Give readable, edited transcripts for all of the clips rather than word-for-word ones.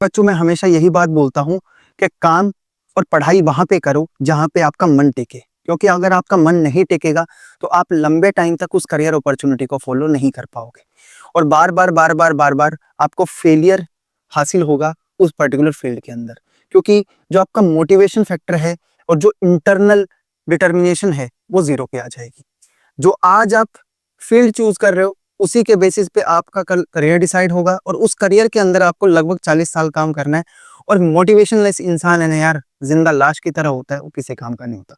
बच्चों मैं हमेशा यही बात बोलता हूँ कि काम और पढ़ाई वहां पे करो जहां पे आपका मन टिके, क्योंकि अगर आपका मन नहीं टिकेगा तो आप लंबे टाइम तक उस करियर अपॉर्चुनिटी को फॉलो नहीं कर पाओगे और बार बार आपको फेलियर हासिल होगा उस पर्टिकुलर फील्ड के अंदर, क्योंकि जो आपका मोटिवेशन फैक्टर है और जो इंटरनल डिटर्मिनेशन है वो जीरो पे आ जाएगी। जो आज आप फील्ड चूज कर रहे हो उसी के बेसिस पे आपका कल करियर डिसाइड होगा और उस करियर के अंदर आपको लगभग 40 साल काम करना है। और मोटिवेशनलेस इंसान है ना यार, जिंदा लाश की तरह होता है, वो किसी काम का नहीं होता।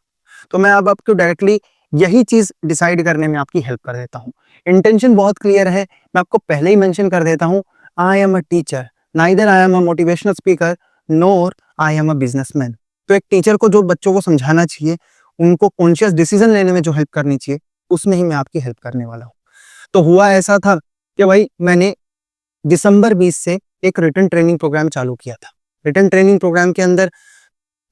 तो मैं अब आपको डायरेक्टली यही चीज डिसाइड करने में आपकी हेल्प कर देता हूँ। इंटेंशन बहुत क्लियर है, मैं आपको पहले ही मेंशन कर देता हूँ। I am a teacher, neither I am a motivational speaker NOR I am a businessman. तो एक टीचर को जो बच्चों को समझाना चाहिए, उनको कॉन्शियस डिसीजन लेने में जो हेल्प करनी चाहिए, उसमें ही मैं आपकी हेल्प करने वाला हूँ। तो हुआ ऐसा था कि भाई मैंने दिसंबर 20 से एक रिटन ट्रेनिंग प्रोग्राम चालू किया था। रिटन ट्रेनिंग प्रोग्राम के अंदर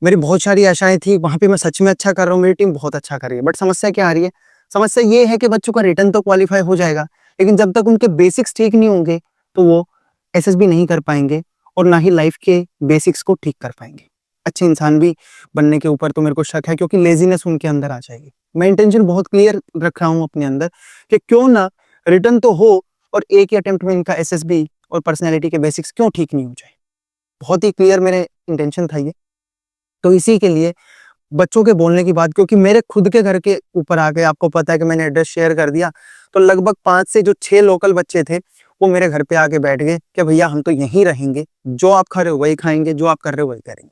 मेरी बहुत सारी आशाएं थी, वहां पे मैं सच में अच्छा कर रहा हूँ, मेरी टीम बहुत अच्छा कर रही है। बट समस्या क्या आ रही है? समस्या ये है कि बच्चों का रिटन तो क्वालिफाई हो जाएगा, लेकिन जब तक उनके बेसिक्स ठीक नहीं होंगे तो वो एसएसबी नहीं कर पाएंगे और ना ही लाइफ के बेसिक्स को ठीक कर पाएंगे। अच्छे इंसान भी बनने के ऊपर तो मेरे को शक है, क्योंकि लेजीनेस उनके अंदर आ जाएगी। मैं इंटेंशन बहुत क्लियर रख रहा हूँ अपने अंदर कि क्यों ना रिटर्न तो हो और एक ही अटेम्प्ट में इनका एसएसबी और पर्सनैलिटी के बेसिक्स क्यों ठीक नहीं हो जाए। बहुत ही क्लियर मेरे इंटेंशन था ये। तो इसी के लिए बच्चों के बोलने की बात, क्योंकि मेरे खुद के घर के ऊपर आके आपको पता है कि मैंने एड्रेस शेयर कर दिया, तो लगभग 5 से जो 6 लोकल बच्चे थे वो मेरे घर पे आके बैठ गए कि भैया हम तो यहीं रहेंगे, जो आप खा रहे हो वही खाएंगे, जो आप कर रहे हो वही करेंगे।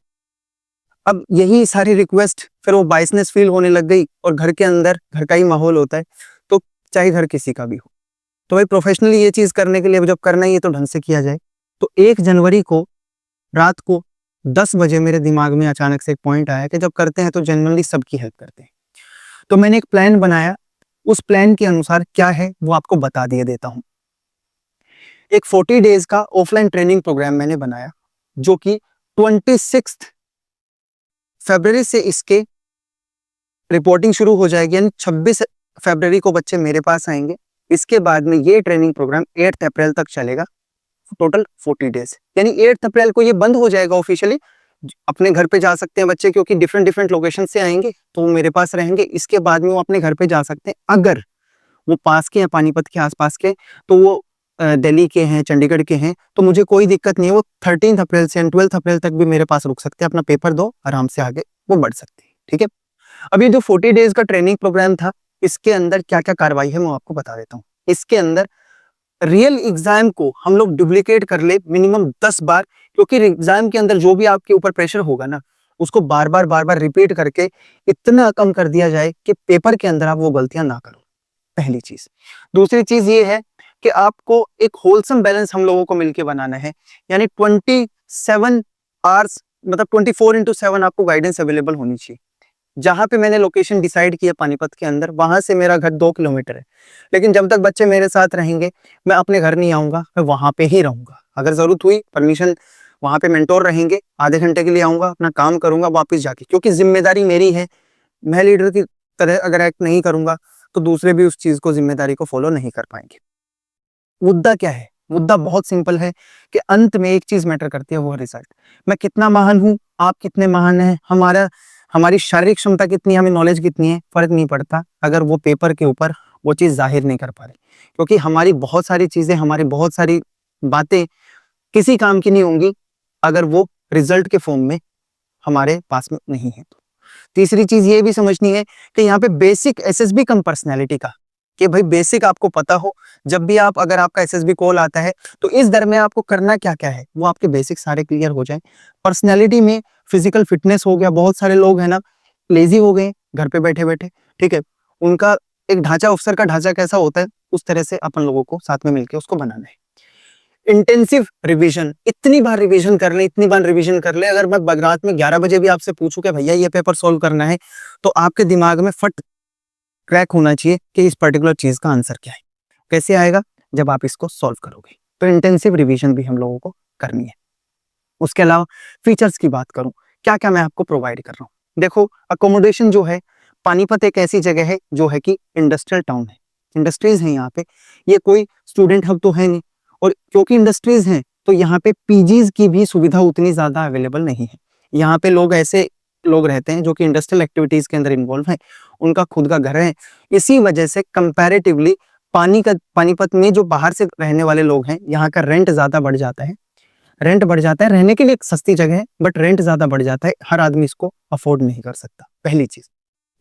अब यही सारी रिक्वेस्ट फिर वो बाइसनेस फील होने लग गई और घर के अंदर घर का ही माहौल होता है, तो चाहे घर किसी का भी हो, तो भाई प्रोफेशनली ये चीज करने के लिए जब करना ही है तो ढंग से किया जाए। तो 1 जनवरी को रात को 10 बजे मेरे दिमाग में अचानक से एक पॉइंट आया कि जब करते हैं तो जनरली सबकी हेल्प करते हैं। तो मैंने एक प्लान बनाया, उस प्लान के अनुसार क्या है वो आपको बता दिए देता हूँ। एक 40 डेज का ऑफलाइन ट्रेनिंग प्रोग्राम मैंने बनाया, जो कि 26 फरवरी से इसके रिपोर्टिंग शुरू हो जाएगी, यानी 26 फरवरी को बच्चे मेरे पास आएंगे। इसके बाद में ये ट्रेनिंग प्रोग्राम 8 अप्रैल तक चलेगा, टोटल 40 डेज। यानी 8 अप्रैल को ये बंद हो जाएगा ऑफिशियली। अपने घर पे जा सकते हैं बच्चे, क्योंकि डिफरेंट डिफरेंट लोकेशन से आएंगे तो वो मेरे पास रहेंगे। इसके बाद में वो अपने घर पे जा सकते हैं। अगर वो पास के हैं, पानीपत के आसपास के, तो वो दिल्ली के हैं, चंडीगढ़ के हैं, तो मुझे कोई दिक्कत नहीं है। वो 13 अप्रैल से 12 अप्रैल तक भी मेरे पास रुक सकते हैं, अपना पेपर दो, आराम से आगे वो बढ़ सकते हैं। ठीक है। अब ये जो 40 डेज का ट्रेनिंग प्रोग्राम था, इसके अंदर क्या क्या कार्रवाई है मैं आपको बता देता हूँ। इसके अंदर रियल एग्जाम को हम लोग डुप्लीकेट कर ले मिनिमम 10 बार, क्योंकि एग्जाम के अंदर जो भी आपके ऊपर प्रेशर होगा ना, उसको बार बार रिपीट करके इतना कम कर दिया जाए कि पेपर के अंदर आप वो गलतियां ना करो। पहली चीज। दूसरी चीज ये है कि आपको एक होलसम बैलेंस हम लोगों को मिलकर बनाना है, यानी 27 आवर्स, मतलब 24/7 आपको गाइडेंस अवेलेबल होनी चाहिए। जहां पे मैंने लोकेशन डिसाइड किया पानीपत के अंदर, वहां से मेरा घर 2 किलोमीटर है, लेकिन जब तक बच्चे मेरे साथ रहेंगे मैं अपने घर नहीं आऊंगा, मैं वहां पे ही रहूंगा। अगर जरूरत हुई परमिशन, वहां पे मेंटोर रहेंगे, आधे घंटे के लिए आऊंगा, अपना काम करूंगा वापस जाके, क्योंकि जिम्मेदारी मेरी है। मैं लीडर की तरह अगर एक्ट नहीं करूंगा तो दूसरे भी उस चीज को, जिम्मेदारी को फॉलो नहीं कर पाएंगे। मुद्दा क्या है? मुद्दा बहुत सिंपल है कि अंत में एक चीज मैटर करती है, वो रिजल्ट। मैं कितना महान हूं, आप कितने महान हैं, हमारी शारीरिक क्षमता कितनी है, हमें नॉलेज कितनी है, फर्क नहीं पड़ता अगर वो पेपर के ऊपर वो चीज जाहिर नहीं कर पा रहे, क्योंकि हमारी बहुत सारी चीजें, हमारी बहुत सारी बातें किसी काम की नहीं होंगी अगर वो रिजल्ट के फॉर्म में हमारे पास में नहीं है। तो तीसरी चीज ये भी समझनी है कि यहाँ पे बेसिक एसएसबी कम पर्सनैलिटी का, कि भाई बेसिक आपको पता हो, जब भी आप, अगर आपका एसएसबी कॉल आता है तो इस दर में आपको करना क्या क्या है, वो आपके बेसिक सारे क्लियर हो जाए। पर्सनैलिटी में फिजिकल फिटनेस हो गया, बहुत सारे लोग हैं ना लेजी हो गए घर पे बैठे बैठे, ठीक है, उनका एक ढांचा, अफसर का ढांचा कैसा होता है, उस तरह से अपन लोगों को साथ में मिलकर उसको बनाना है। इंटेंसिव रिवीजन, इतनी बार रिवीजन कर ले, इतनी बार रिवीजन कर ले, अगर मैं रात में 11 बजे भी आपसे पूछूं कि भैया ये पेपर सॉल्व करना है, तो आपके दिमाग में फट क्रैक होना चाहिए कि इस पर्टिकुलर चीज का आंसर क्या है। कैसे आएगा? जब आप इसको सॉल्व करोगे। तो इंटेंसिव रिवीजन भी हम लोगों को करनी है। उसके अलावा फीचर्स की बात करूं, क्या क्या मैं आपको प्रोवाइड कर रहा हूं। देखो, अकोमोडेशन जो है, पानीपत एक ऐसी जगह है जो है कि इंडस्ट्रियल टाउन है, इंडस्ट्रीज है यहाँ पे, ये कोई स्टूडेंट हब तो है नहीं, और क्योंकि इंडस्ट्रीज हैं तो यहाँ पे पीजीज की भी सुविधा उतनी ज्यादा अवेलेबल नहीं है। यहाँ पे लोग ऐसे लोग रहते हैं जो कि इंडस्ट्रियल एक्टिविटीज के अंदर इन्वॉल्व हैं, उनका खुद का घर है, इसी वजह से कंपैरेटिवली पानीपत में जो बाहर से रहने वाले लोग हैं, यहाँ का रेंट ज्यादा बढ़ जाता है। रेंट बढ़ जाता है, रहने के लिए एक सस्ती जगह है बट रेंट ज्यादा बढ़ जाता है, हर आदमी इसको अफोर्ड नहीं कर सकता, पहली चीज।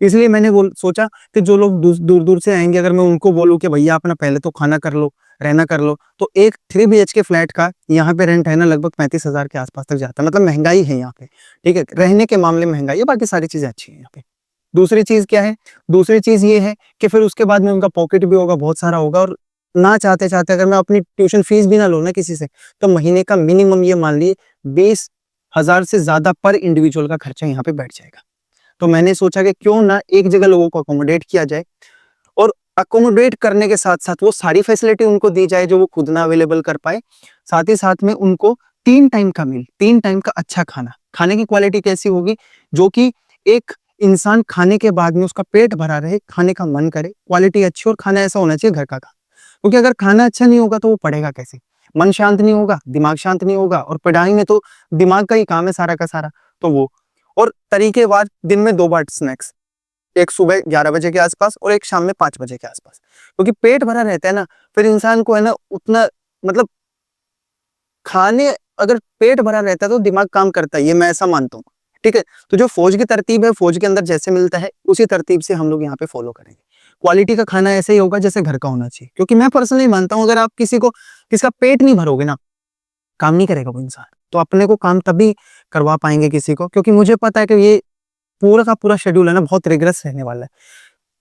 इसलिए मैंने सोचा कि जो लोग दूर दूर से आएंगे, अगर मैं उनको बोलूं कि भैया अपना पहले तो खाना कर लो, रहना कर लो, तो एक 3 BHK फ्लैट का यहाँ पे रेंट है ना लगभग 35,000 के आसपास तक जाता है। मतलब महंगाई है यहाँ पे, ठीक है, रहने के मामले में महंगाई है, बाकी सारी चीजें अच्छी है यहाँ पे। दूसरी चीज क्या है, दूसरी चीज ये है कि फिर उसके बाद में उनका पॉकेट भी होगा, बहुत सारा होगा, और ना चाहते चाहते अगर मैं अपनी ट्यूशन फीस भी ना लूँ ना किसी से, तो महीने का मिनिमम ये मान लीजिए 20,000 से ज्यादा पर इंडिविजुअल का खर्चा यहाँ पे बैठ जाएगा। तो मैंने सोचा कि क्यों ना एक जगह लोगों को अकोमोडेट किया जाए, और अकोमोडेट करने के साथ साथ वो सारी फैसिलिटी उनको दी जाए जो वो खुद ना अवेलेबल कर पाए। साथ ही साथ में उनको 3 टाइम का मील, 3 टाइम का अच्छा खाना, खाने की क्वालिटी कैसी होगी, जो कि एक इंसान खाने के बाद में उसका पेट भरा रहे, खाने का मन करे, क्वालिटी अच्छी, और खाना ऐसा होना चाहिए घर का खाना। क्योंकि अगर खाना अच्छा नहीं होगा तो वो पढ़ेगा कैसे, मन शांत नहीं होगा, दिमाग शांत नहीं होगा, और पढ़ाई में तो दिमाग का ही काम है सारा का सारा। तो वो, और तरीकेवार दिन में 2 बार स्नैक्स, एक सुबह 11 बजे के आसपास और एक शाम में 5 बजे के आसपास, क्योंकि पेट भरा रहता है ना, फिर इंसान को है ना उतना, मतलब खाने, अगर पेट भरा रहता है तो दिमाग काम करता है, ये मैं ऐसा मानता हूँ, ठीक है। तो जो फौज की तरतीब है, फौज के अंदर जैसे मिलता है उसी तरतीब से हम लोग यहाँ पे फॉलो करेंगे। क्वालिटी का खाना ऐसे ही होगा जैसे घर का होना चाहिए, क्योंकि मैं पर्सनली मानता हूँ अगर आप किसका पेट नहीं भरोगे ना, काम नहीं करेगा वो इंसान। तो अपने को काम तभी करवा पाएंगे किसी को, क्योंकि मुझे पता है कि ये पूरा का पूरा शेड्यूल है ना बहुत रिग्रेस रहने वाला है।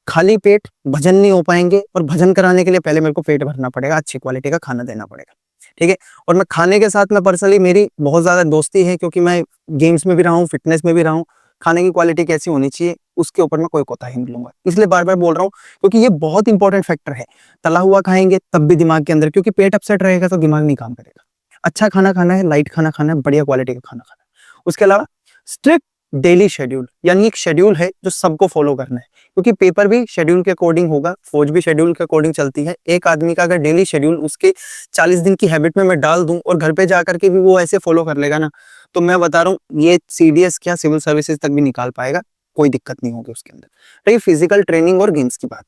खाली पेट भजन नहीं हो पाएंगे, और भजन कराने के लिए पहले मेरे को पेट भरना पड़ेगा, अच्छी क्वालिटी का खाना देना पड़ेगा, ठीक है। और मैं खाने के साथ में पर्सनली मेरी बहुत ज्यादा दोस्ती है, क्योंकि मैं गेम्स में भी रहा हूँ, फिटनेस में भी रहा हूँ। खाने की क्वालिटी कैसी होनी चाहिए उसके ऊपर मैं कोई कोताही नहीं लूंगा, इसलिए बार बार बोल रहा हूँ, क्योंकि ये बहुत इंपॉर्टेंट फैक्टर है। तला हुआ खाएंगे तब भी दिमाग के अंदर, क्योंकि पेट अपसेट रहेगा तो दिमाग नहीं काम करेगा। अच्छा खाना खाना है, लाइट खाना खाना है, बढ़िया क्वालिटी का खाना खाना है। उसके अलावा स्ट्रिक्ट डेली शेड्यूल, यानी एक शेड्यूल है जो सबको फॉलो करना है, क्योंकि पेपर भी शेड्यूल के अकॉर्डिंग होगा, फौज भी शेड्यूल के अकॉर्डिंग चलती है। एक आदमी का अगर डेली शेड्यूल उसके 40 दिन की हैबिट में मैं डाल दूं और घर पे जाकर के भी वो ऐसे फॉलो कर लेगा ना, तो मैं बता रहा हूँ ये सीडीएस क्या सिविल सर्विसेज तक भी निकाल पाएगा, कोई दिक्कत नहीं होगी उसके अंदर। रही फिजिकल ट्रेनिंग और गेम्स की बात,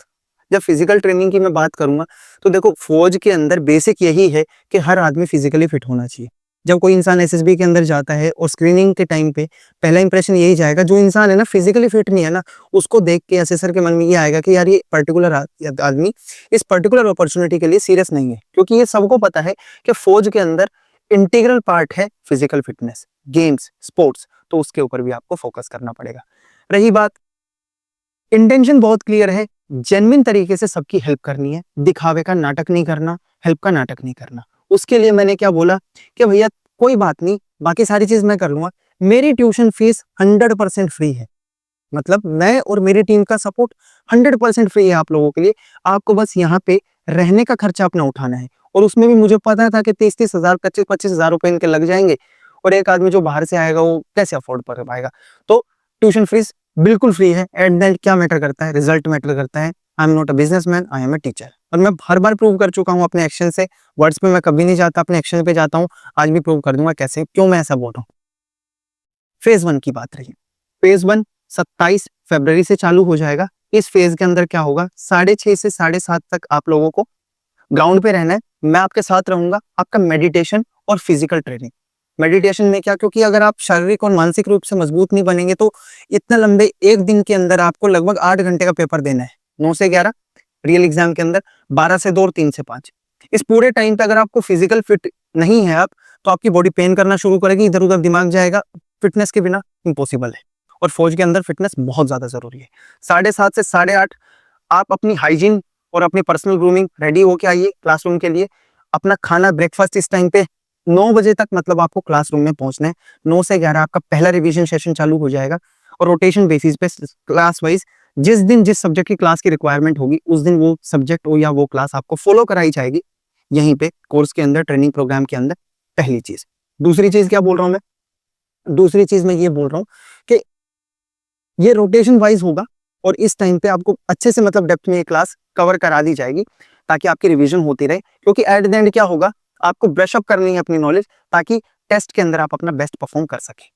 जब फिजिकल ट्रेनिंग की मैं बात करूंगा तो देखो फौज के अंदर बेसिक यही है कि हर आदमी फिजिकली फिट होना चाहिए। जब कोई इंसान एसएसबी के अंदर जाता है और स्क्रीनिंग के टाइम पे पहला इंप्रेशन यही जाएगा, जो इंसान है ना फिजिकली फिट नहीं है ना, उसको देख के असेसर के मन में ये आएगा कि यार ये पर्टिकुलर आदमी इस पर्टिकुलर अपॉर्चुनिटी के लिए सीरियस नहीं है। क्योंकि ये सबको पता है कि फौज के अंदर इंटीग्रल पार्ट है फिजिकल फिटनेस, गेम्स, स्पोर्ट्स, तो उसके ऊपर भी आपको फोकस करना पड़ेगा। रही बात, इंटेंशन बहुत क्लियर है, जेन्युइन तरीके से सबकी हेल्प करनी है, दिखावे का नाटक नहीं करना, हेल्प का नाटक नहीं करना। उसके लिए मैंने क्या बोला कि भैया कोई बात नहीं, बाकी सारी चीज मैं कर लूंगा, मेरी ट्यूशन फीस 100% फ्री है। मतलब मैं और मेरी टीम का सपोर्ट 100% फ्री है आप लोगों के लिए। आपको बस यहाँ पे रहने का खर्चा अपना उठाना है, और उसमें भी मुझे पता था कि 30-30 हजार 25-25 हजार रुपए इनके लग जाएंगे, और एक आदमी जो बाहर से आएगा वो कैसे अफोर्ड कर पाएगा। तो ट्यूशन फीस बिल्कुल फ्री है। एट द एंड क्या मैटर करता है, रिजल्ट मैटर करता है। I am not a businessman, I am a teacher. और मैं हर बार प्रूव कर चुका हूँ अपने एक्शन से, वर्ड्स पे मैं कभी नहीं जाता, अपने एक्शन पे जाता हूँ। आज भी प्रूव कर दूंगा कैसे, क्यों मैं ऐसा बोल रहा हूँ। फेज 1 की बात रही, फेज 1 27 फरवरी से चालू हो जाएगा। इस फेज के अंदर क्या होगा, 6:30 से 7:30 तक आप लोगों को ग्राउंड पे रहना है। मैं आपके साथ रहूंगा, आपका मेडिटेशन और फिजिकल ट्रेनिंग। मेडिटेशन में क्या, क्योंकि अगर आप शारीरिक और मानसिक रूप से मजबूत नहीं बनेंगे तो इतने लंबे एक दिन के अंदर आपको लगभग 8 घंटे का पेपर देना है, 9 से 11 रियल एग्जाम के अंदर, 12 से 2 और 3 से 5। इस पूरे टाइम पे अगर आपको फिजिकल फिट नहीं है आप, तो आपकी बॉडी पेन करना शुरू करेगी, इधर उधर दिमाग जाएगा। फिटनेस के बिना इम्पॉसिबल है, और फौज के अंदर फिटनेस बहुत ज्यादा जरूरी है। 7:30 से 8:30 आप अपनी हाइजीन और अपनी पर्सनल ग्रूमिंग रेडी होके आइए क्लासरूम के लिए। अपना खाना ब्रेकफास्ट इस टाइम पे 9 बजे तक, मतलब आपको क्लासरूम में पहुंचना है। 9 से 11 आपका पहला रिवीजन सेशन चालू हो जाएगा, और रोटेशन बेसिस पे क्लास वाइज जिस दिन जिस सब्जेक्ट की क्लास की रिक्वायरमेंट होगी उस दिन वो सब्जेक्ट हो या वो क्लास आपको फॉलो कराई जाएगी यहीं पे कोर्स के अंदर, ट्रेनिंग प्रोग्राम के अंदर। पहली चीज। दूसरी चीज क्या बोल रहा हूं मैं, दूसरी चीज मैं ये बोल रहा हूँ कि ये रोटेशन वाइज होगा, और इस टाइम पे आपको अच्छे से मतलब डेप्थ में ये क्लास कवर करा दी जाएगी, ताकि आपकी रिवीजन होती रहे। क्योंकि एट द एंड क्या होगा, आपको ब्रश अप करनी है अपनी नॉलेज, ताकि टेस्ट के अंदर आप अपना बेस्ट परफॉर्म कर सके।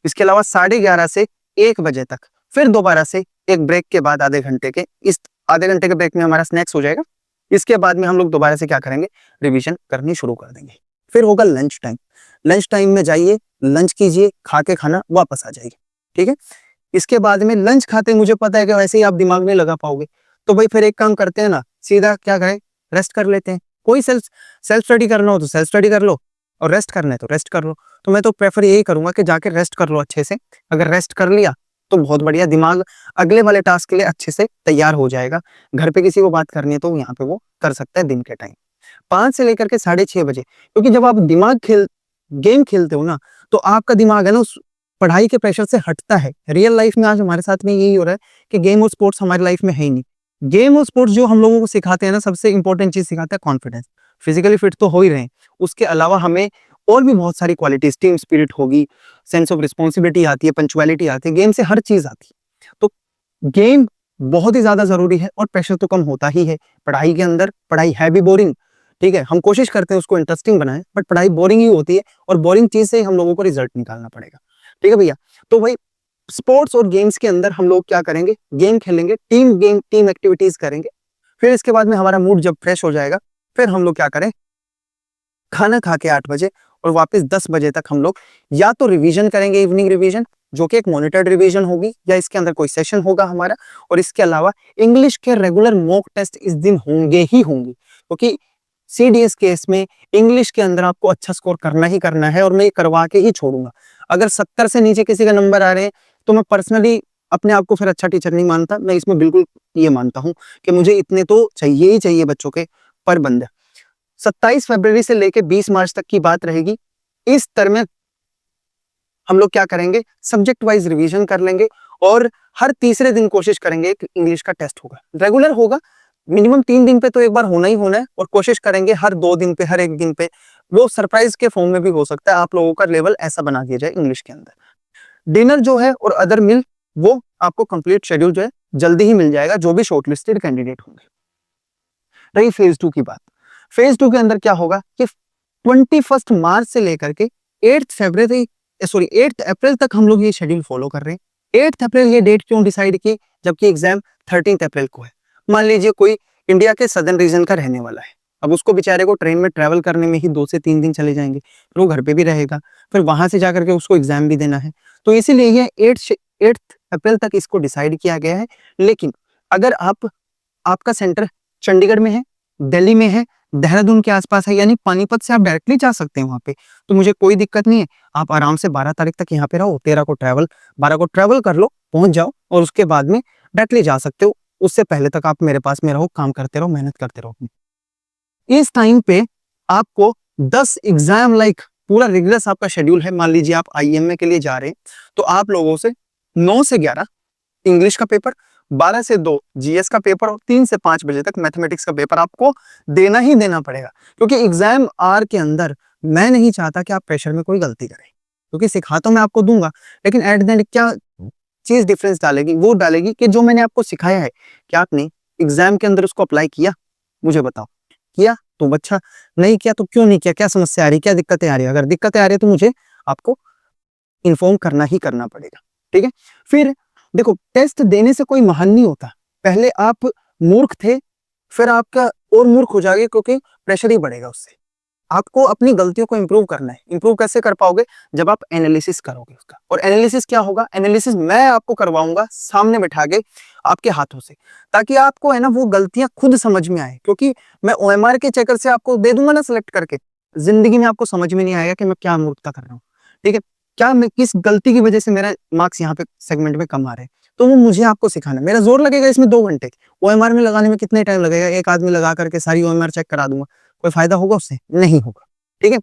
इसके अलावा 11:30 से 1 बजे तक फिर दोबारा से एक ब्रेक के बाद आधे घंटे के, इस आधे घंटे के ब्रेक में हमारा स्नैक्स हो जाएगा। इसके बाद में हम लोग दोबारा से क्या करेंगे, रिवीजन करनी शुरू कर देंगे। फिर होगा लंच टाइम। लंच टाइम में जाइए, लंच कीजिए, खा के खाना वापस आ जाइए, ठीक है। इसके बाद में लंच खाते मुझे पता है कि वैसे ही आप दिमाग नहीं लगा पाओगे, तो भाई फिर एक काम करते हैं ना, सीधा क्या करें, रेस्ट कर लेते हैं। कोई सेल्फ स्टडी करना हो तो सेल्फ स्टडी कर लो, और रेस्ट करना है तो रेस्ट कर लो। तो मैं तो प्रेफर यही करूंगा कि जाके रेस्ट कर लो अच्छे से। अगर रेस्ट कर लिया तो बहुत बढ़िया, दिमाग अगले वाले टास्क के लिए अच्छे से तैयार हो जाएगा। घर पे किसी को बात करनी है तो यहाँ पे वो कर सकता है दिन के टाइम 5 से लेकर के 6:30 बजे। क्योंकि जब आप गेम खेलते हो ना, तो आपका दिमाग है ना उस पढ़ाई के प्रेशर से हटता है। रियल लाइफ में आज हमारे साथ में यही हो रहा है कि गेम और स्पोर्ट्स हमारी लाइफ में है ही नहीं। गेम और स्पोर्ट्स जो हम लोगों को सिखाते हैं ना, सबसे इंपॉर्टेंट चीज सिखाता है कॉन्फिडेंस। फिजिकली फिट तो हो ही रहे हैं, उसके अलावा हमें और भी बहुत सारी क्वालिटीज, टीम स्पिरिट होगी, सेंस ऑफ रिस्पॉन्सिबिलिटी आती है, पंचुअलिटी आती है, गेम से हर चीज आती है। तो गेम बहुत ही ज्यादा जरूरी है, और प्रेशर तो कम होता ही है पढ़ाई के अंदर। पढ़ाई है भी बोरिंग, ठीक है, हम कोशिश करते हैं उसको इंटरेस्टिंग बनाएं, बट पढ़ाई बोरिंग ही होती है, और बोरिंग चीज से ही हम लोगों को रिजल्ट निकालना पड़ेगा, ठीक है भैया। तो भाई स्पोर्ट्स और गेम्स के अंदर हम लोग क्या करेंगे, गेम खेलेंगे, टीम एक्टिविटीज करेंगे। फिर इसके बाद में हमारा मूड जब फ्रेश हो जाएगा, फिर हम लोग क्या करें, खाना खा के 8 बजे और वापस 10 बजे तक हम लोग या तो रिवीजन करेंगे, इवनिंग रिवीजन, जो कि एक मॉनिटर्ड रिवीजन होगी, या इसके अंदर कोई सेशन होगा हमारा। और इसके अलावा इंग्लिश के रेगुलर मॉक टेस्ट इस दिन होंगे ही होंगे, क्योंकि सीडीएस केस में इंग्लिश के अंदर आपको अच्छा स्कोर करना ही करना है, और मैं ये करवा के ही छोड़ूंगा। अगर 70 से नीचे किसी का नंबर आ रहे हैं तो मैं पर्सनली अपने आप को फिर अच्छा टीचर नहीं मानता। मैं इसमें बिल्कुल ये मानता हूं कि मुझे इतने तो चाहिए ही चाहिए बच्चों के पर बंदे। 27 फरवरी से लेके 20 मार्च तक की बात रहेगी। इस तरह में हम लोग क्या करेंगे, सब्जेक्ट वाइज रिवीजन कर लेंगे, और हर तीसरे दिन कोशिश करेंगे कि इंग्लिश का टेस्ट होगा, रेगुलर होगा, मिनिमम 3 दिन पे तो एक बार होना ही होना है, और कोशिश करेंगे हर 2 दिन पे, हर 1 दिन पे, वो सरप्राइज के फॉर्म में भी हो सकता है, आप लोगों का लेवल ऐसा बना दिया जाए इंग्लिश के अंदर। डिनर जो है और अदर मील, वो आपको कंप्लीट शेड्यूल जो है जल्दी ही मिल जाएगा, जो भी शॉर्टलिस्टेड कैंडिडेट होंगे। रही फेज 2 की बात, फेज 2 के अंदर क्या होगा कि 21 मार्च से लेकर के 8 अप्रैल तक हम लोग ये शेड्यूल फॉलो कर रहे हैं। 8 अप्रैल ये डेट क्यों डिसाइड की, जबकि एग्जाम 13 अप्रैल को है। मान लीजिए कोई इंडिया के सदर्न रीजन का रहने वाला है, अब उसको बेचारे को ट्रेन में ट्रेवल करने में ही 2 से 3 दिन चले जाएंगे, फिर वो घर पे भी रहेगा, फिर वहां से जाकर के उसको एग्जाम भी देना है। तो इसीलिए ये 8 अप्रैल तक इसको डिसाइड किया गया है। लेकिन अगर आपका सेंटर चंडीगढ़ में है, दिल्ली में है, देहरादून के आसपास है, यानी पानीपत से आप डायरेक्टली जा सकते हैं वहां पे, तो मुझे कोई दिक्कत नहीं है। आप आराम से 12 तारीख तक यहाँ पे रहो, 13 को ट्रैवल, 12 को ट्रैवल कर लो, पहुंच जाओ, और उसके बाद में डायरेक्टली जा सकते हो। उससे पहले तक आप मेरे पास में रहो, काम करते रहो, मेहनत करते रहो। इस टाइम पे आपको 10 एग्जाम लाइक पूरा रिगरस आपका शेड्यूल है। मान लीजिए आप आईएमए के लिए जा रहे हैं, तो आप लोगों से 9 से 11 इंग्लिश का पेपर, 12 से 2 जीएस का पेपर, और 3 से 5 बजे तक मैथमेटिक्स का पेपर आपको देना ही देना पड़ेगा। क्योंकि एग्जाम आर के अंदर मैं नहीं चाहता कि आप प्रेशर में कोई गलती करें, क्योंकि सिखा तो मैं आपको दूंगा, लेकिन एट द एंड क्या चीज डिफरेंस डालेगी, वो डालेगी कि जो मैंने आपको सिखाया है, क्या आपने एग्जाम के अंदर उसको अप्लाई किया, मुझे बताओ। किया तो अच्छा, नहीं किया तो क्यों नहीं किया, क्या समस्या आ रही, क्या दिक्कतें आ रही है। अगर दिक्कतें आ रही है तो मुझे आपको इन्फॉर्म करना ही करना पड़ेगा, ठीक है। फिर देखो, टेस्ट देने से कोई महान नहीं होता। पहले आप मूर्ख थे, फिर आपका और मूर्ख हो जाएगा, क्योंकि प्रेशर ही बढ़ेगा उससे। आपको अपनी गलतियों को इंप्रूव करना है। इंप्रूव कैसे कर पाओगे, जब आप एनालिसिस करोगे उसका। और एनालिसिस क्या होगा, एनालिसिस मैं आपको करवाऊंगा सामने बैठा के आपके हाथों से, ताकि आपको है ना वो गलतियां खुद समझ में आए। क्योंकि मैं ओएमआर के चक्कर से आपको दे दूंगा ना सिलेक्ट करके, जिंदगी में आपको समझ में नहीं आएगा कि मैं क्या मूर्खता कर रहा हूँ, ठीक है, क्या मैं किस गलती की वजह से मेरा मार्क्स यहाँ पे सेगमेंट में कम आ रहे हैं। तो वो मुझे आपको सिखाना, मेरा जोर लगेगा इसमें 2 घंटे, ओएमआर में लगाने में कितने टाइम लगेगा, एक आदमी लगा करके सारी ओएमआर चेक करा दूंगा, कोई फायदा होगा उससे, नहीं होगा, ठीक है।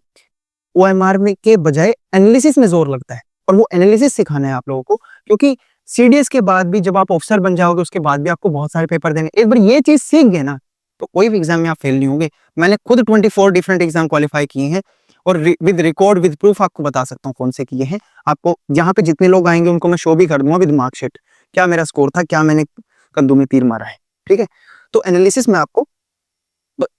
ओएमआर में के बजाय एनालिसिस में जोर लगता है, और वो एनालिसिस सिखाना है आप लोगों को। क्योंकि सीडीएस के बाद भी जब आप ऑफिसर बन जाओगे, उसके बाद भी आपको बहुत सारे पेपर देंगे। एक बार ये चीज सीख गए ना, तो कोई भी एग्जाम में आप फेल नहीं होंगे। मैंने खुद 24 डिफरेंट एग्जाम क्वालिफाई किए हैं, और विद रिकॉर्ड विद प्रूफ आपको बता सकता हूँ कौन से किए हैं। आपको यहाँ पे जितने लोग आएंगे उनको मैं शो भी कर दूंगा विद मार्कशीट, क्या मेरा स्कोर था, क्या मैंने कद्दू में तीर मारा है, ठीक है। तो एनालिसिस में आपको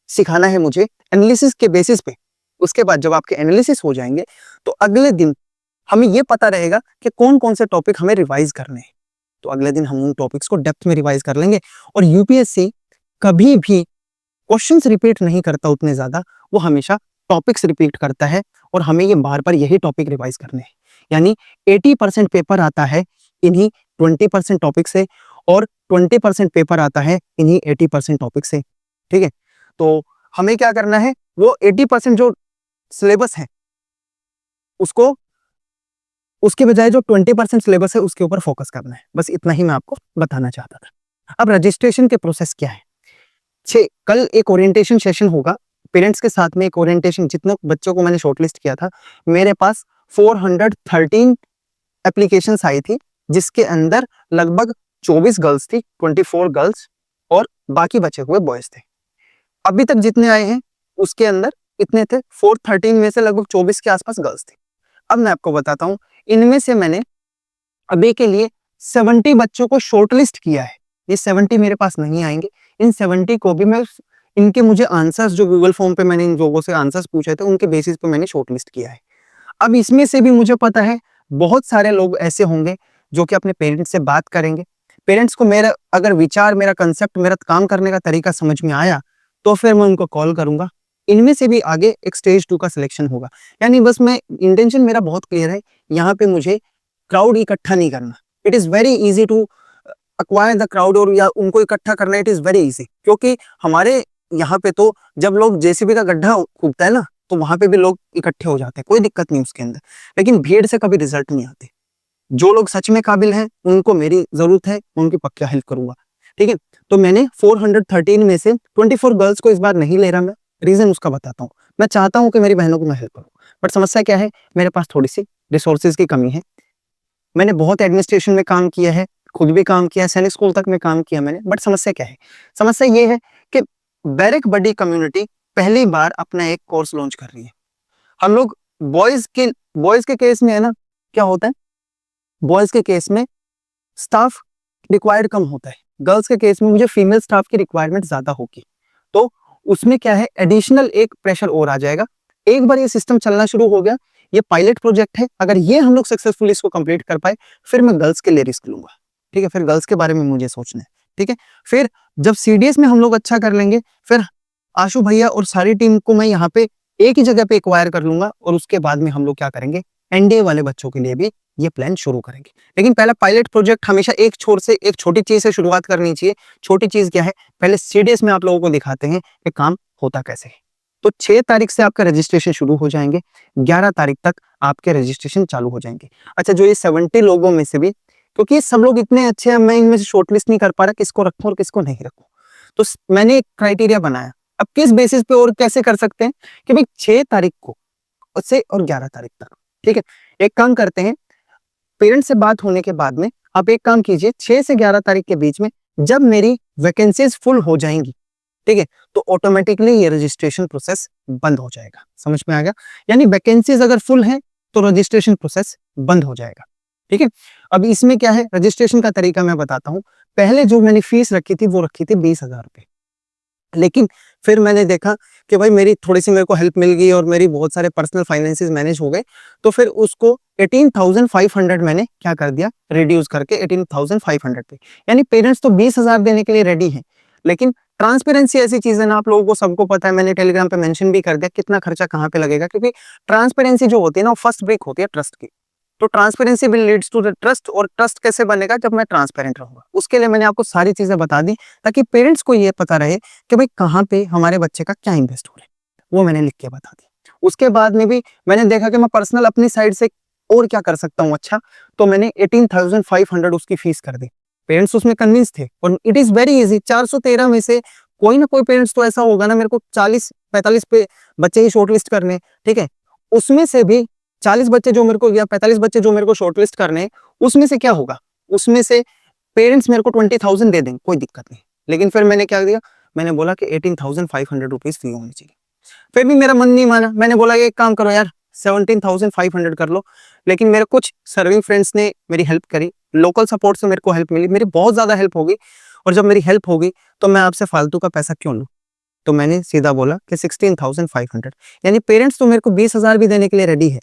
सिखाना है मुझे। एनालिसिस के बेसिस पे उसके बाद जब आपके एनालिसिस हो जाएंगे तो अगले दिन हमें ये पता रहेगा कि कौन कौन से टॉपिक हमें रिवाइज करने हैं। तो अगले दिन हम उन टॉपिक्स को डेप्थ में रिवाइज कर लेंगे। और यूपीएससी कभी भी क्वेश्चंस रिपीट नहीं करता उतने ज्यादा, वो हमेशा टॉपिक्स रिपीट करता है और हमें ये बार बार यही टॉपिक रिवाइज करने हैं। यानी 80% पेपर आता है इन्हीं 20% टॉपिक से और 20% पेपर आता है इन्हीं 80% टॉपिक से। ठीक है, तो हमें क्या करना है, वो 80% जो सिलेबस है उसको, उसके बजाय जो 20% सिलेबस है उसके ऊपर फोकस करना है। बस इतना ही मैं आपको बताना चाहता था। अब रजिस्ट्रेशन के प्रोसेस क्या है। कल एक ओरिएंटेशन सेशन होगा पेरेंट्स के साथ में। एक ओरिएंटेशन, जितने बच्चों को मैंने शॉर्टलिस्ट किया था, मेरे पास 413 एप्लीकेशंस आई थी, जिसके अंदर लगभग 24 गर्ल्स थी, 24 गर्ल्स, और बाकी बचे हुए बॉयज थे। अभी तक जितने आए हैं उसके अंदर इतने थे, 413 में से लगभग 24 के आसपास गर्ल्स थी। अब मैं आपको बताता हूं, इनमें से मैंने अभी के लिए 70 बच्चों को शॉर्टलिस्ट किया है। ये 70 मेरे पास नहीं आएंगे, इन 70 को भी मैं, इनके मुझे आंसर्स जो गूगल फॉर्म पे मैंने इन लोगों से आंसर्स पूछे थे उनके बेसिस पे मैंने शॉर्टलिस्ट किया है। अब इसमें से भी मुझे पता है बहुत सारे लोग ऐसे होंगे जो कि अपने पेरेंट्स से बात करेंगे। पेरेंट्स को मेरा अगर विचार, मेरा कंसेप्ट, मेरा काम करने का तरीका समझ में आया तो फिर मैं उनको कॉल करूंगा। इनमें से भी आगे एक स्टेज 2 का सिलेक्शन होगा। यानी बस मैं, इंटेंशन मेरा बहुत क्लियर है, यहाँ पे मुझे क्राउड इकट्ठा नहीं करना। It is very easy to acquire the crowd, और या उनको इकट्ठा करना इट इज वेरी इजी, क्योंकि हमारे यहाँ पे तो जब लोग जेसीबी का गड्ढा खूबता है ना, तो वहां पे भी लोग इकट्ठे हो जाते हैं, कोई दिक्कत नहीं उसके अंदर। लेकिन भीड़ से कभी रिजल्ट नहीं आते। जो लोग सच में काबिल हैं उनको मेरी जरूरत है, उनकी पक्का हेल्प करूंगा। ठीक है, तो मैंने 413 में से 24 गर्ल्स को इस बार नहीं ले रहा मैं। रीजन उसका बताता हूँ। मैं चाहता हूँ कि मेरी बहनों को मैं हेल्प करूँ, बट समस्या क्या है, मेरे पास थोड़ी सी रिसोर्सेज की कमी है। मैंने बहुत एडमिनिस्ट्रेशन में काम किया है, खुद भी काम किया है, सैनिक स्कूल तक में काम किया मैंने, बट समस्या क्या है, समस्या ये है कि बैरक बडी कम्युनिटी पहली बार अपना एक कोर्स लॉन्च कर रही है। हम लोग बॉयज के केस में है ना, क्या होता है, बॉयज के केस में स्टाफ रिक्वायर्ड कम होता है, गर्ल्स के केस में मुझे फीमेल स्टाफ की रिक्वायरमेंट ज्यादा होगी। तो उसमें क्या है, एडिशनल एक प्रेशर और आ जाएगा। एक बार ये सिस्टम चलना शुरू हो गया, ये पायलट प्रोजेक्ट है, अगर ये हम लोग सक्सेसफुली इसको कंप्लीट कर पाए फिर मैं गर्ल्स के लिए रिस्क लूंगा। ठीक है, फिर गर्ल्स के बारे में मुझे सोचना है। ठीक है, फिर जब सीडीएस में हम लोग अच्छा कर लेंगे, फिर आशु भैया और सारी टीम को मैं यहाँ पे एक ही जगह पे एक्वायर कर लूंगा, और उसके बाद में हम लोग क्या करेंगे, एनडीए वाले बच्चों के लिए भी ये प्लान शुरू करेंगे। लेकिन पहला पायलट प्रोजेक्ट हमेशा एक छोर से, एक छोटी चीज से शुरुआत करनी चाहिए। छोटी चीज क्या है, पहले सीडीएस में आप लोगों को दिखाते हैं कि काम होता कैसे है। तो 6 तारीख से आपका रजिस्ट्रेशन शुरू हो जाएंगे, 11 तारीख तक आपके रजिस्ट्रेशन चालू हो जाएंगे। अच्छा, जो ये 70 लोगों में से भी, क्योंकि ये सब लोग इतने अच्छे हैं, मैं इनमें से शॉर्टलिस्ट नहीं कर पा रहा किसको रखूं और किसको नहीं रखूं, तो मैंने एक क्राइटेरिया बनाया। अब किस बेसिस पे और कैसे कर सकते हैं कि भाई 6 तारीख को से और 11 तारीख तक, ठीक है, एक काम करते हैं, पेरेंट्स से बात होने के बाद में आप एक काम कीजिए, 6 से 11 तारीख के बीच में जब मेरी वैकेंसीज फुल हो जाएंगी, ठीक है, तो ऑटोमेटिकली ये रजिस्ट्रेशन प्रोसेस बंद हो जाएगा। समझ में आ गया, यानी वैकेंसीज अगर फुल है तो रजिस्ट्रेशन प्रोसेस बंद हो जाएगा। ठीक है, अब इसमें क्या है, रजिस्ट्रेशन का तरीका मैं बताता हूं। पहले जो मैंने फीस रखी थी वो रखी थी 20,000 रुपए, लेकिन फिर मैंने देखा कि भाई मेरी थोड़ी सी मेरे को हेल्प मिल गई और मेरी बहुत सारे पर्सनल फाइनेंसेस मैनेज हो गए, तो फिर उसको 18,500 मैंने क्या कर दिया, रिड्यूस करके 18,500 पे। यानी पेरेंट्स तो 20,000 देने के लिए रेडी हैं, लेकिन ट्रांसपेरेंसी ऐसी चीज है ना, आप लोगों को सबको पता है, मैंने टेलीग्राम पे मेंशन भी कर दिया कितना खर्चा कहाँ पे लगेगा, क्योंकि ट्रांसपेरेंसी जो होती है ना, वो फर्स्ट ब्रेक होती है ट्रस्ट की। तो transparency will leads to the trust, और ट्रस्ट कैसे बनेगा, जब मैं ट्रांसपेरेंट रहूंगा। उसके लिए मैंने आपको सारी चीजें बता दी ताकि पेरेंट्स को ये पता रहे कि भाई कहाँ पे हमारे बच्चे का क्या इन्वेस्ट हो रहा है, वो मैंने लिख के बता दी। उसके बाद में भी मैंने देखा कि मैं पर्सनल अपनी साइड से और क्या कर सकता हूँ अच्छा, तो मैंने 18,500 उसकी फीस कर दी। पेरेंट्स उसमें कन्विंस थे, और इट इज वेरी इजी। 413 में से कोई ना कोई पेरेंट्स तो ऐसा होगा ना, मेरे को 40-45 पे बच्चे ही शॉर्टलिस्ट करने, ठीक है, उसमें से भी 40 बच्चे जो मेरे को, या 45 बच्चे जो मेरे को शॉर्टलिस्ट करने, उसमें से क्या होगा, उसमें से पेरेंट्स मेरे को 20,000 दे देंगे, कोई दिक्कत नहीं। लेकिन फिर मैंने क्या दिया, मैंने बोला कि 18,500 रुपीज फी होनी चाहिए। फिर भी मेरा मन नहीं माना, मैंने बोला एक काम करो यार, 17,500 कर लो। लेकिन मेरे कुछ सर्विंग फ्रेंड्स ने मेरी हेल्प करी, लोकल सपोर्ट से मेरे को हेल्प मिली, मेरी बहुत ज्यादा हेल्प होगी। और जब मेरी हेल्प होगी तो मैं आपसे फालतू का पैसा क्यों लूं, तो मैंने सीधा बोला कि 16,500। यानी पेरेंट्स तो मेरे को 20,000 भी देने के लिए रेडी है,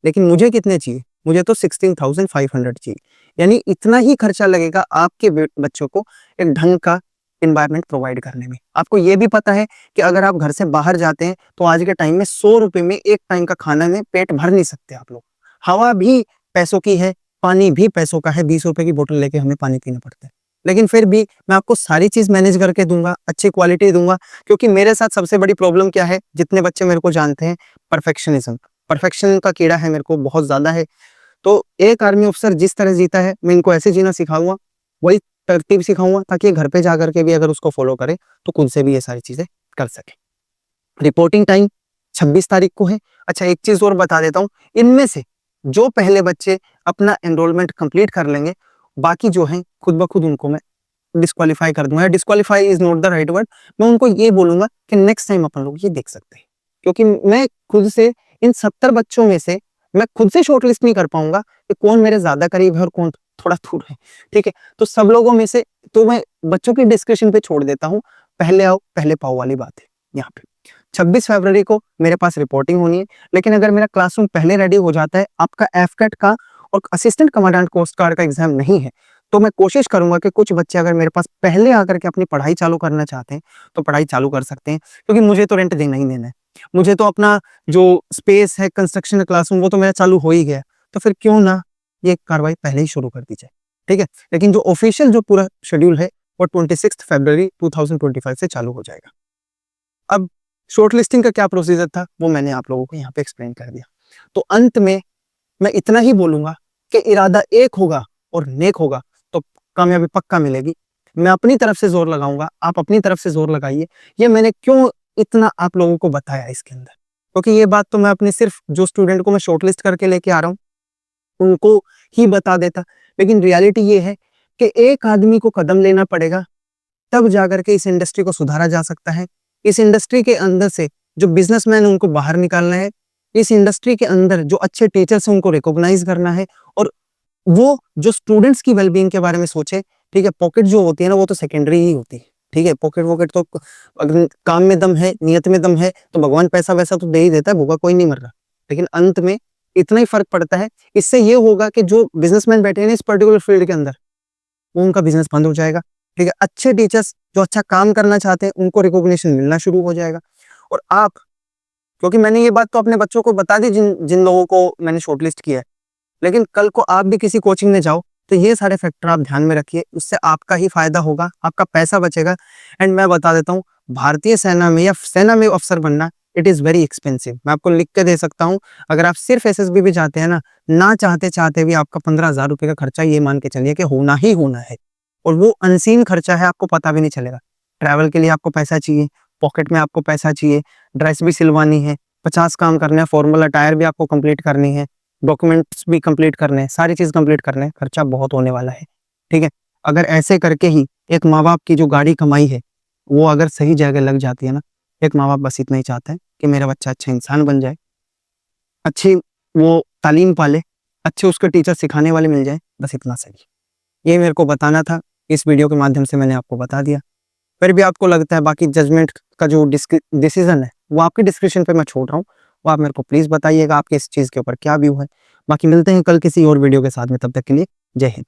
लेकिन मुझे कितने चाहिए? मुझे तो 16,500 चाहिए। यानी इतना ही खर्चा लगेगा आपके बच्चों को एक ढंग का एनवायरनमेंट प्रोवाइड करने में। आपको ये भी पता है कि अगर आप घर से बाहर जाते हैं तो आज के टाइम में 100 रुपए में एक टाइम का खाना में पेट भर नहीं सकते आप लोग। हवा भी पैसों की है, पानी भी पैसों का है, 20 रुपए की बोतल लेके हमें पानी पीना पड़ता है। लेकिन फिर भी मैं आपको सारी चीज मैनेज करके दूंगा, अच्छी क्वालिटी दूंगा, क्योंकि मेरे साथ सबसे बड़ी प्रॉब्लम क्या है, जितने बच्चे मेरे को जानते हैं, परफेक्शनिज्म। परफेक्शन का कीड़ा है मेरे को बहुत ज्यादा है। तो एक आर्मी अफसर जिस तरह जीता है, मैं इनको ऐसे जीना सिखाऊंगा, वही तरतीब सिखाऊंगा, ताकि घर पे जाकर के भी अगर उसको फॉलो करे तो खुद से भी ये सारी चीजें कर सके। रिपोर्टिंग टाइम 26 तारीख को है। अच्छा, एक चीज और बता देता हूँ, इनमें से जो पहले बच्चे अपना एनरोलमेंट कंप्लीट कर लेंगे, बाकी जो है खुद ब खुद उनको मैं डिस्क्वालीफाई कर दूंगा। Disqualify is not the right word, मैं उनको ये बोलूंगा कि नेक्स्ट टाइम अपन लोग ये देख सकते हैं। क्योंकि मैं खुद से इन 70 बच्चों में से मैं खुद से शॉर्टलिस्ट नहीं कर पाऊंगा कि कौन मेरे ज्यादा करीब है और कौन थोड़ा दूर है। ठीक है, तो सब लोगों में से तो मैं बच्चों की डिस्क्रिप्शन पे छोड़ देता हूँ। पहले आओ पहले पाओ वाली बात है यहाँ पे। 26 फरवरी को मेरे पास रिपोर्टिंग होनी है, लेकिन अगर मेरा क्लासरूम पहले रेडी हो जाता है, आपका एफकेट का और असिस्टेंट कमांडेंट कोस्ट गार्ड का एग्जाम नहीं है, तो मैं कोशिश करूंगा कि कुछ बच्चे अगर मेरे पास पहले आकर के अपनी पढ़ाई चालू करना चाहते हैं तो पढ़ाई चालू कर सकते हैं। क्योंकि मुझे तो रेंट देना ही देना है, मुझे तो अपना जो स्पेस है, कंस्ट्रक्शन क्लासरूम, वो तो मेरा चालू हो ही गया, तो फिर क्यों ना ये कार्रवाई पहले ही शुरू कर दी जाए। ठीक है, लेकिन जो ऑफिशियल जो पूरा शेड्यूल है वो 26 फरवरी 2025 से चालू हो जाएगा। अब शॉर्ट लिस्टिंग का क्या प्रोसीजर था वो मैंने आप लोगों को यहाँ पे एक्सप्लेन कर दिया। तो अंत में मैं इतना ही बोलूंगा कि इरादा एक होगा और नेक होगा तो कामयाबी पक्का मिलेगी। मैं अपनी तरफ से जोर लगाऊंगा, आप अपनी तरफ से जोर लगाइए। ये मैंने क्यों इतना आप लोगों को बताया इसके अंदर, क्योंकि ये बात तो मैं अपने सिर्फ जो स्टूडेंट को मैं शॉर्टलिस्ट करके लेके आ रहा हूँ उनको ही बता देता, लेकिन रियलिटी ये है कि एक आदमी को कदम लेना पड़ेगा, तब जाकर के इस इंडस्ट्री को सुधारा जा सकता है। इस इंडस्ट्री के अंदर से जो बिजनेसमैन उनको बाहर निकालना है, इस इंडस्ट्री के अंदर जो अच्छे टीचर्स हैं उनको रिकॉग्नाइज करना है, और वो जो स्टूडेंट्स की वेलबींग के बारे में सोचे। ठीक है, पॉकेट जो होती है ना वो तो सेकेंडरी ही होती है। ठीक है, पॉकेट वॉकेट तो अगर काम में दम है, नियत में दम है, तो भगवान पैसा वैसा तो दे ही देता है, भूखा कोई नहीं मर रहा। लेकिन अंत में इतना ही फर्क पड़ता है, इससे ये होगा कि जो बिजनेसमैन बैठे हैं इस पर्टिकुलर फील्ड के अंदर, वो उनका बिजनेस बंद हो जाएगा। ठीक है, अच्छे टीचर्स जो अच्छा काम करना चाहते हैं उनको रिकॉग्निशन मिलना शुरू हो जाएगा। और आप, क्योंकि मैंने ये बात तो अपने बच्चों को बता दी जिन जिन लोगों को मैंने शॉर्टलिस्ट किया है, लेकिन कल को आप भी किसी कोचिंग में जाओ तो ये सारे फैक्टर आप ध्यान में रखिए, उससे आपका ही फायदा होगा, आपका पैसा बचेगा। एंड मैं बता देता हूँ, भारतीय सेना में या सेना में अफसर बनना इट इज वेरी एक्सपेंसिव। मैं आपको लिख के दे सकता हूँ, अगर आप सिर्फ एसएसबी भी जाते हैं ना चाहते चाहते भी आपका 15,000 रुपए का खर्चा ये मान के चलिए कि होना ही होना है। और वो अनसीन खर्चा है, आपको पता भी नहीं चलेगा। ट्रैवल के लिए आपको पैसा चाहिए, पॉकेट में आपको पैसा चाहिए, ड्रेस भी सिलवानी है, 50 काम करने हैं, फॉर्मल अटायर भी आपको कंप्लीट करनी है, डॉक्यूमेंट्स भी कंप्लीट करने हैं, सारी चीज कंप्लीट करने हैं, खर्चा बहुत होने वाला है। ठीक है, अगर ऐसे करके ही एक माँ बाप की जो गाड़ी कमाई है वो अगर सही जगह लग जाती है ना, एक माँ बाप बस इतना ही चाहता है कि मेरा बच्चा अच्छा इंसान बन जाए, अच्छी वो तालीम पाले, अच्छे उसके टीचर सिखाने वाले मिल जाए, बस इतना सही। ये मेरे को बताना था, इस वीडियो के माध्यम से मैंने आपको बता दिया। फिर भी आपको लगता है बाकी जजमेंट का जो डिसीजन है वो आपके डिस्क्रिप्शन पे मैं छोड़ रहा हूँ, वो आप मेरे को प्लीज बताइएगा आपके इस चीज के ऊपर क्या व्यू है। बाकी मिलते हैं कल किसी और वीडियो के साथ में, तब तक के लिए जय हिंद।